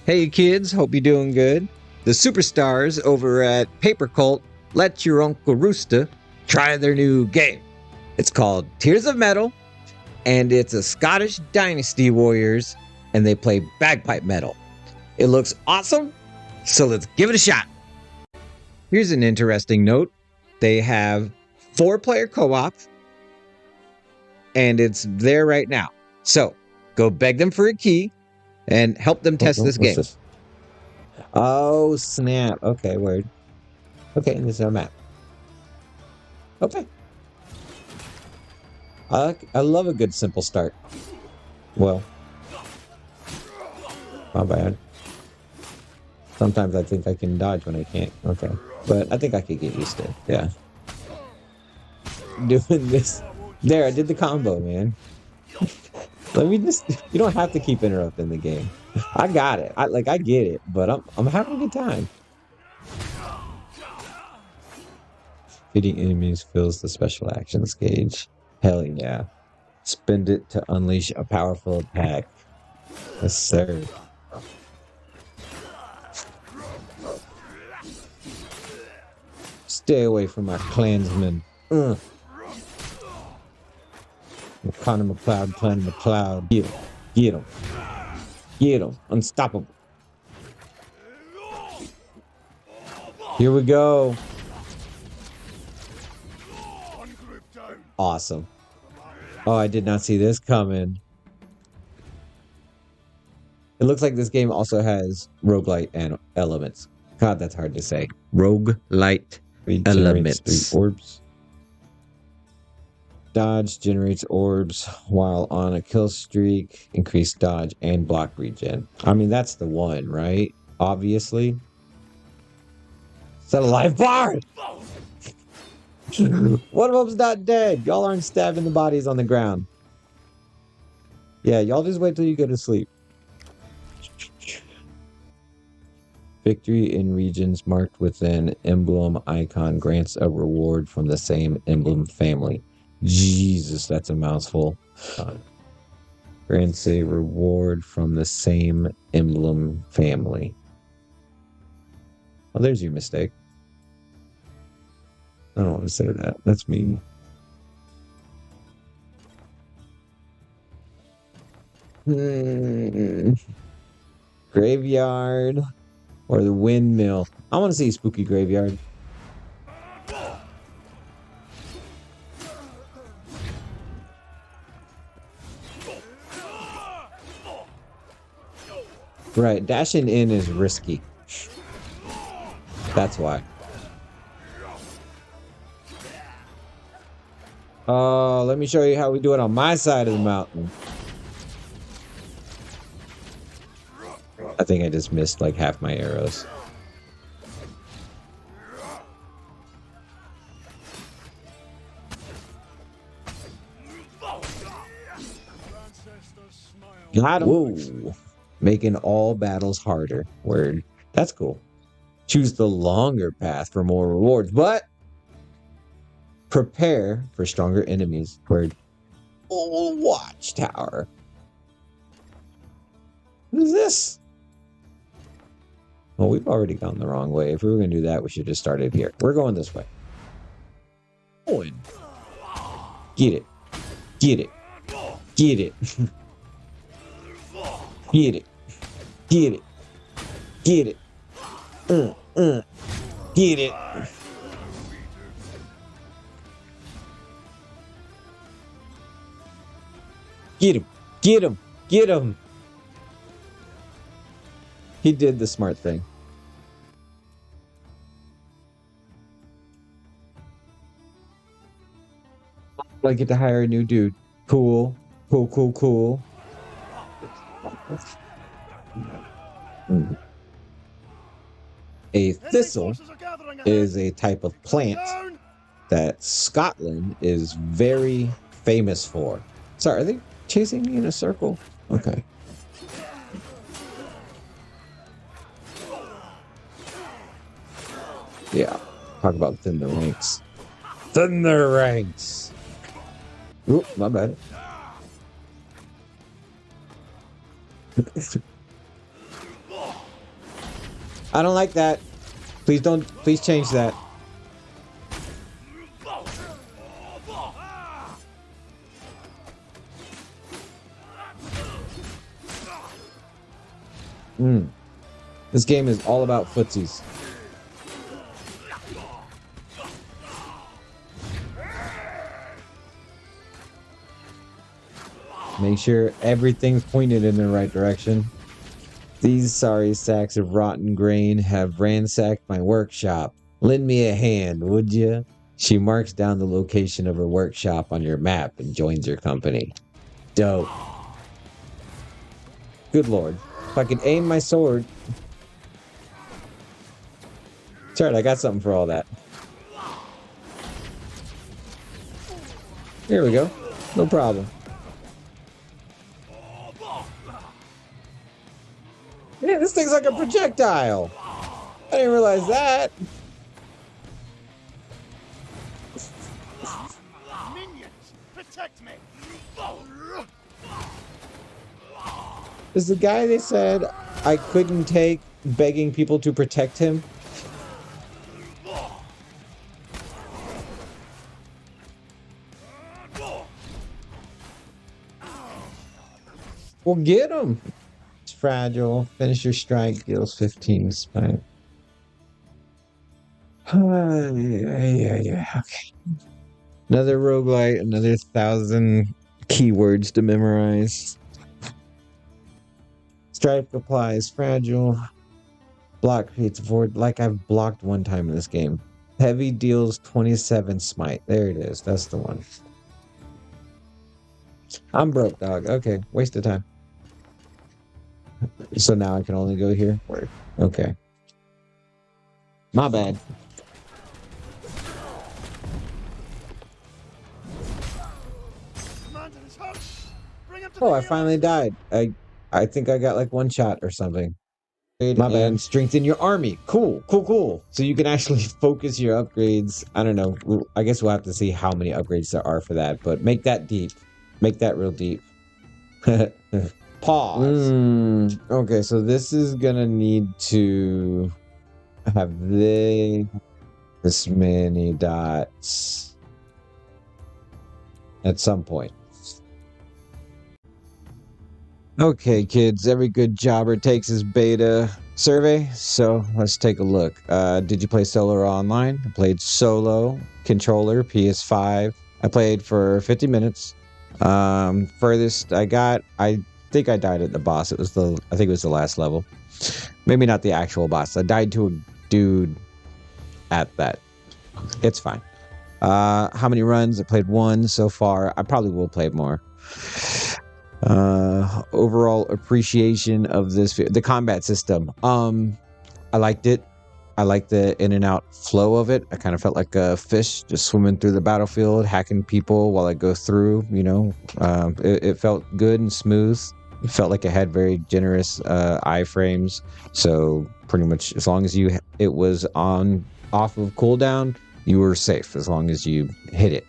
Hey kids, hope you're doing good. The superstars over at Paper Cult let your Uncle Roosta try their new game. It's called Tears of Metal, and it's a Scottish Dynasty Warriors, and they play Bagpipe Metal. It looks awesome, so let's give it a shot. Here's an interesting note. They have 4-player co-op, and it's there right now. So go beg them for a key and help them test this game. This? Oh, snap. Okay, word. Okay, and this is our map. Okay. I love a good simple start. Well, my bad. Sometimes I think I can dodge when I can't. Okay. But I think I could get used to it. Yeah. Doing this. There, I did the combo, man. Let me just... You don't have to keep interrupting the game. I got it. I get it, but I'm having a good time. Hitting enemies fills the special actions gauge. Hell yeah. Spend it to unleash a powerful attack. Yes, sir. Stay away from my clansmen. Connor McLeod, Clan McLeod. Get him. Get him. Get him. Unstoppable. Here we go. Awesome. Oh, I did not see this coming. It looks like this game also has roguelite and elements. God, that's hard to say. Roguelite elements. 3 orbs. Dodge generates orbs while on a kill streak. Increase dodge and block regen. I mean, that's the one, right? Obviously. Is that a live bar? One of them's not dead. Y'all aren't stabbing the bodies on the ground. Yeah, y'all just wait till you go to sleep. Victory in regions marked with an emblem icon grants a reward from the same emblem family. Jesus, that's a mouthful. Grants a reward from the same emblem family. Oh, there's your mistake. I don't want to say that. That's mean. Graveyard or the windmill. I want to see spooky graveyard. Right, dashing in is risky. That's why. Oh, let me show you how we do it on my side of the mountain. I think I just missed like half my arrows. Got him. Whoa. Making all battles harder. Word. That's cool. Choose the longer path for more rewards, but prepare for stronger enemies. Word. Oh, watchtower. What is this? Well, we've already gone the wrong way. If we were going to do that, we should just start it here. We're going this way. Get it. Get it. Get it. Get it. Get it. Get it. Get it. Get him. Get him. Get him. He did the smart thing. I get to hire a new dude. Cool. Cool, cool, cool. A thistle is a type of plant that Scotland is very famous for. Sorry, are they chasing me in a circle? Okay. Yeah. Talk about thin the ranks. Thin the ranks. Oop, my bad. I don't like that. Please change that. This game is all about footsies. Make sure everything's pointed in the right direction. These sorry sacks of rotten grain have ransacked my workshop. Lend me a hand, would you? She marks down the location of her workshop on your map and joins your company. Dope. Good lord. If I could aim my sword. It's alright, I got something for all that. Here we go. No problem. Yeah, this thing's like a projectile. I didn't realize that. Minions, protect me. Is the guy they said I couldn't take begging people to protect him? Well, get him. It's fragile. Finish your strike. Deals 15 spike. Yeah. Okay. Another roguelite. Another 1,000 keywords to memorize. Strike applies. Fragile. Block creates a void. Like I've blocked one time in this game. Heavy deals 27 smite. There it is. That's the one. I'm broke, dog. Okay. Waste of time. So now I can only go here? Okay. My bad. Oh, I finally died. I think I got like one shot or something. My bad. And strengthen your army. Cool. So you can actually focus your upgrades. I don't know. I guess we'll have to see how many upgrades there are for that. But make that deep. Make that real deep. Pause. Okay, so this is gonna need to have this many dots at some point. Okay, kids, every good jobber takes his beta survey, so let's take a look. Did you play solo or online? I played solo, controller, PS5. I played for 50 minutes. Furthest I got, I think I died at the boss. I think it was the last level. Maybe not the actual boss. I died to a dude at that. It's fine. How many runs? I played one so far. I probably will play more. Overall appreciation of the combat system. I liked it. I liked the in and out flow of it. I kind of felt like a fish just swimming through the battlefield, hacking people while I go through, it felt good and smooth. It felt like it had very generous iframes. So pretty much as long as it was off of cooldown, you were safe as long as you hit it.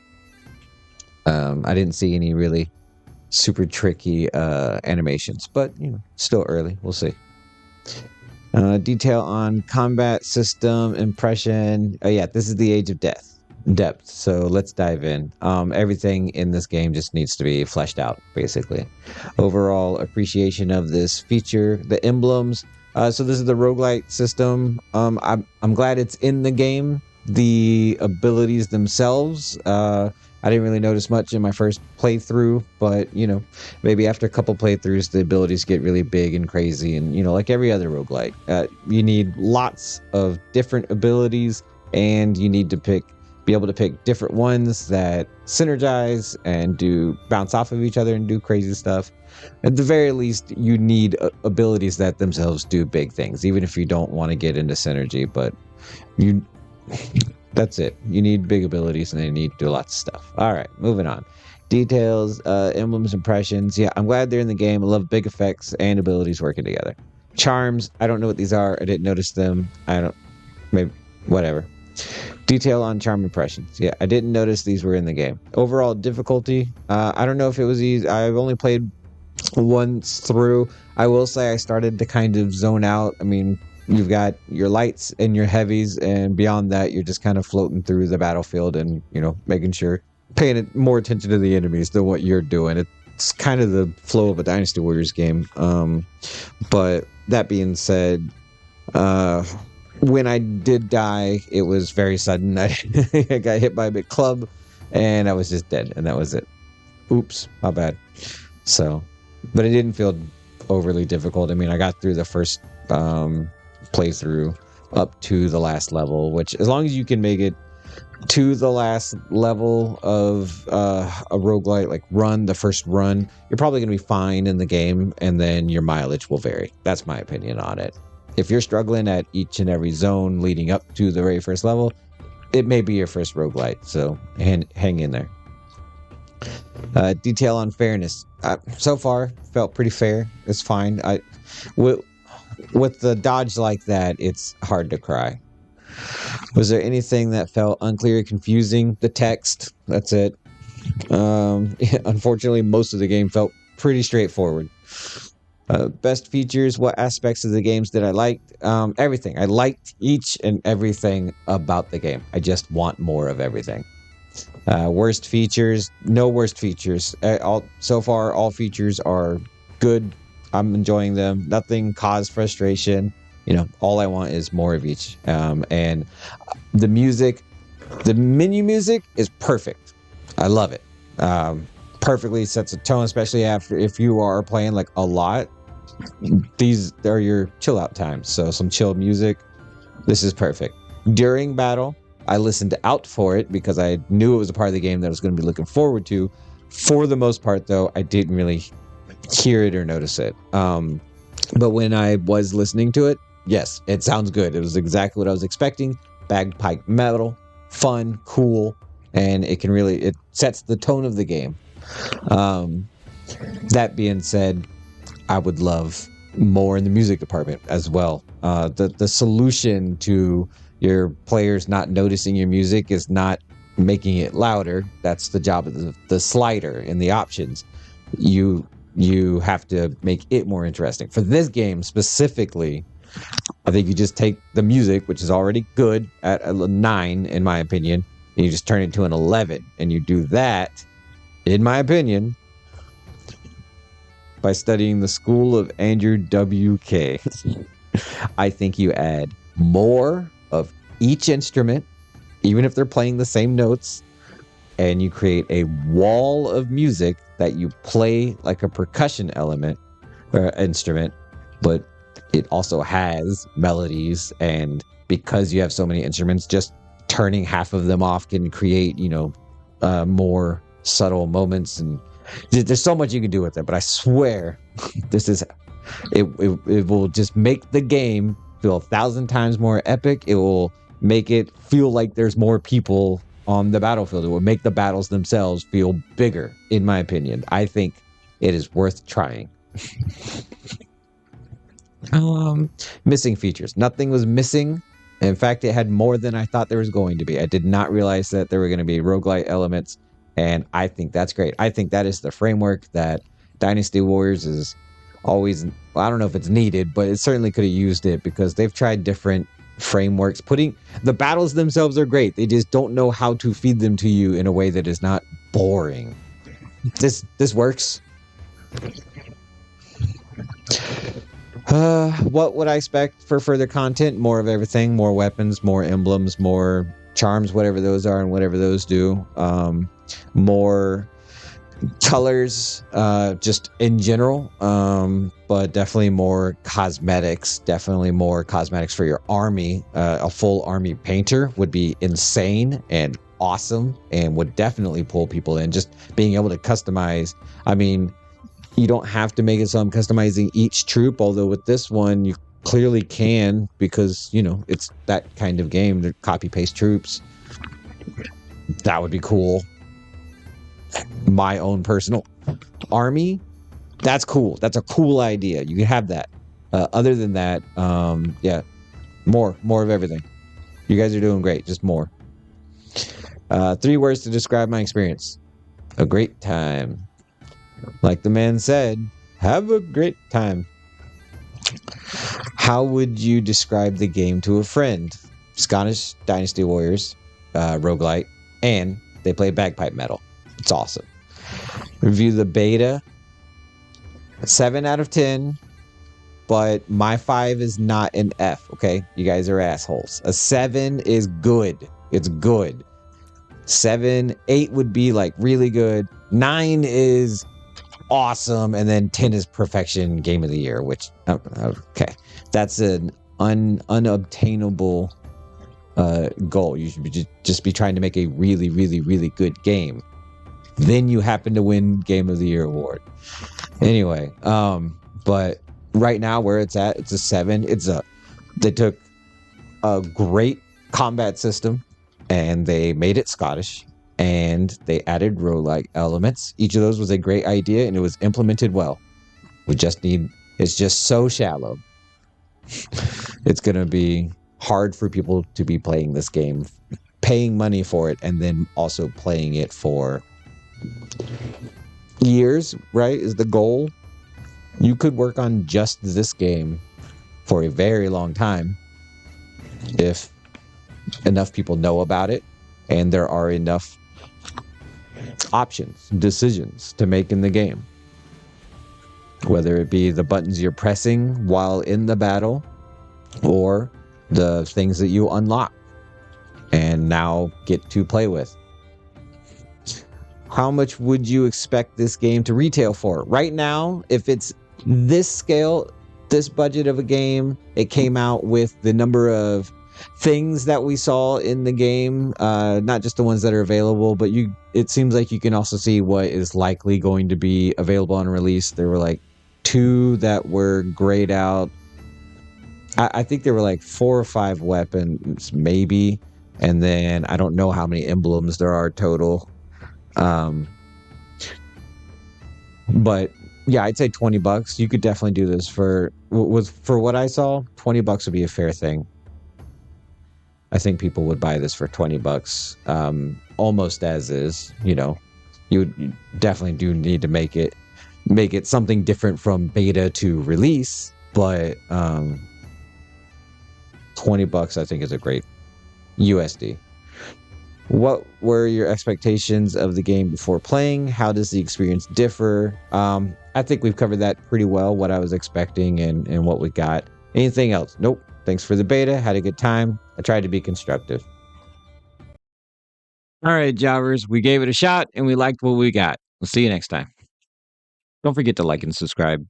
I didn't see any really super tricky animations, but still early. We'll see. Detail on combat system impression. Oh yeah, this is the age of depth. So let's dive in. Everything in this game just needs to be fleshed out, basically. Overall appreciation of this feature, the emblems. So this is the roguelite system. I'm glad it's in the game. The abilities themselves, I didn't really notice much in my first playthrough, but maybe after a couple playthroughs, the abilities get really big and crazy. And like every other roguelite, you need lots of different abilities, and you need to be able to pick different ones that synergize and bounce off of each other and do crazy stuff. At the very least, you need abilities that themselves do big things, even if you don't want to get into synergy. But that's it. You need big abilities, and they need to do lots of stuff. All right, moving on. Details, emblems, impressions. Yeah, I'm glad they're in the game. I love big effects and abilities working together. Charms. I don't know what these are. I didn't notice them. Maybe whatever. Detail on charm impressions. Yeah, I didn't notice these were in the game. Overall difficulty. I don't know if it was easy. I've only played once through. I will say I started to kind of zone out. I mean, You've got your lights and your heavies, and beyond that, you're just kind of floating through the battlefield and, making sure, paying more attention to the enemies than what you're doing. It's kind of the flow of a Dynasty Warriors game. But that being said, when I did die, it was very sudden. I got hit by a big club, and I was just dead, and that was it. Oops, my bad. So, but it didn't feel overly difficult. I mean, I got through the first playthrough up to the last level, which as long as you can make it to the last level of a roguelite, like the first run, you're probably going to be fine in the game, and then your mileage will vary. That's my opinion on it. If you're struggling at each and every zone leading up to the very first level, it may be your first roguelite, so hang in there. Detail on fairness. So far, felt pretty fair. It's fine. With the dodge like that, it's hard to cry. Was there anything that felt unclear or confusing? The text. That's it. Unfortunately, most of the game felt pretty straightforward. Best features. What aspects of the games did I like? Everything. I liked each and everything about the game. I just want more of everything. Worst features. No worst features. So far, all features are good. I'm enjoying them. Nothing caused frustration. All I want is more of each. And the music, the menu music is perfect. I love it. Perfectly sets a tone, especially if you are playing like a lot. These are your chill out times. So some chill music. This is perfect. During battle, I listened out for it because I knew it was a part of the game that I was going to be looking forward to. For the most part, though, I didn't really hear it or notice it. But when I was listening to it, yes, it sounds good. It was exactly what I was expecting. Bagpipe metal, fun, cool, and it sets the tone of the game. That being said, I would love more in the music department as well. The solution to your players not noticing your music is not making it louder. That's the job of the slider in the options. You have to make it more interesting. For this game specifically, I think you just take the music, which is already good at a 9, in my opinion, and you just turn it to an 11. And you do that, in my opinion, by studying the school of Andrew W.K. I think you add more of each instrument, even if they're playing the same notes, and you create a wall of music that you play like a percussion element or instrument, but it also has melodies. And because you have so many instruments, just turning half of them off can create, more subtle moments. And there's so much you can do with it. But I swear, it will just make the game feel 1,000 times more epic. It will make it feel like there's more people on the battlefield. It will make the battles themselves feel bigger, in my opinion. I think it is worth trying. Missing features. Nothing was missing. In fact, it had more than I thought there was going to be. I did not realize that there were going to be roguelite elements, and I think that's great. I think that is the framework that Dynasty Warriors is always... I don't know if it's needed, but it certainly could have used it, because they've tried different frameworks. The battles themselves are great. They just don't know how to feed them to you in a way that is not boring. This works. What would I expect for further content? More of everything, more weapons, more emblems, more charms, whatever those are and whatever those do. More colors, just in general, but definitely more cosmetics. Definitely more cosmetics for your army. A full army painter would be insane and awesome, and would definitely pull people in. Just being able to customize. I mean, you don't have to make it so I'm customizing each troop, although with this one you clearly can, because it's that kind of game. They're copy paste troops. That would be cool. My own personal army, that's cool. That's a cool idea. You can have that. Other than that, yeah, more of everything. You guys are doing great. Just more. 3 words to describe my experience: a great time. Like the man said, have a great time. How would you describe the game to a friend? Scottish Dynasty Warriors Roguelite, and they play Bagpipe Metal. It's awesome. Review the beta. 7 out of 10, but my 5 is not an F, okay? You guys are assholes. A 7 is good. It's good. 7, 8 would be like really good. 9 is awesome, and then 10 is perfection, game of the year, which okay. That's an unobtainable goal. You should just be trying to make a really, really, really good game. Then you happen to win Game of the Year award. Anyway, but right now where it's at, it's a 7. They took a great combat system and they made it Scottish and they added roguelike elements. Each of those was a great idea and it was implemented well. It's just so shallow. It's going to be hard for people to be playing this game, paying money for it, and then also playing it for years, right? Is the goal. You could work on just this game for a very long time if enough people know about it and there are enough options, decisions to make in the game. Whether it be the buttons you're pressing while in the battle or the things that you unlock and now get to play with. How much would you expect this game to retail for? Right now, if it's this scale, this budget of a game, it came out with the number of things that we saw in the game, not just the ones that are available, but it seems like you can also see what is likely going to be available on release. There were like 2 that were grayed out. I think there were like 4 or 5 weapons, maybe, and then I don't know how many emblems there are total. But yeah, I'd say $20. You could definitely do this for what I saw. $20 would be a fair thing. I think people would buy this for $20, almost as is. You definitely do need to make it something different from beta to release, but $20 I think is a great USD. What were your expectations of the game before playing? How does the experience differ? I think we've covered that pretty well, what I was expecting and what we got. Anything else? Nope. Thanks for the beta. Had a good time. I tried to be constructive. All right, Javers, we gave it a shot and we liked what we got. We'll see you next time. Don't forget to like and subscribe.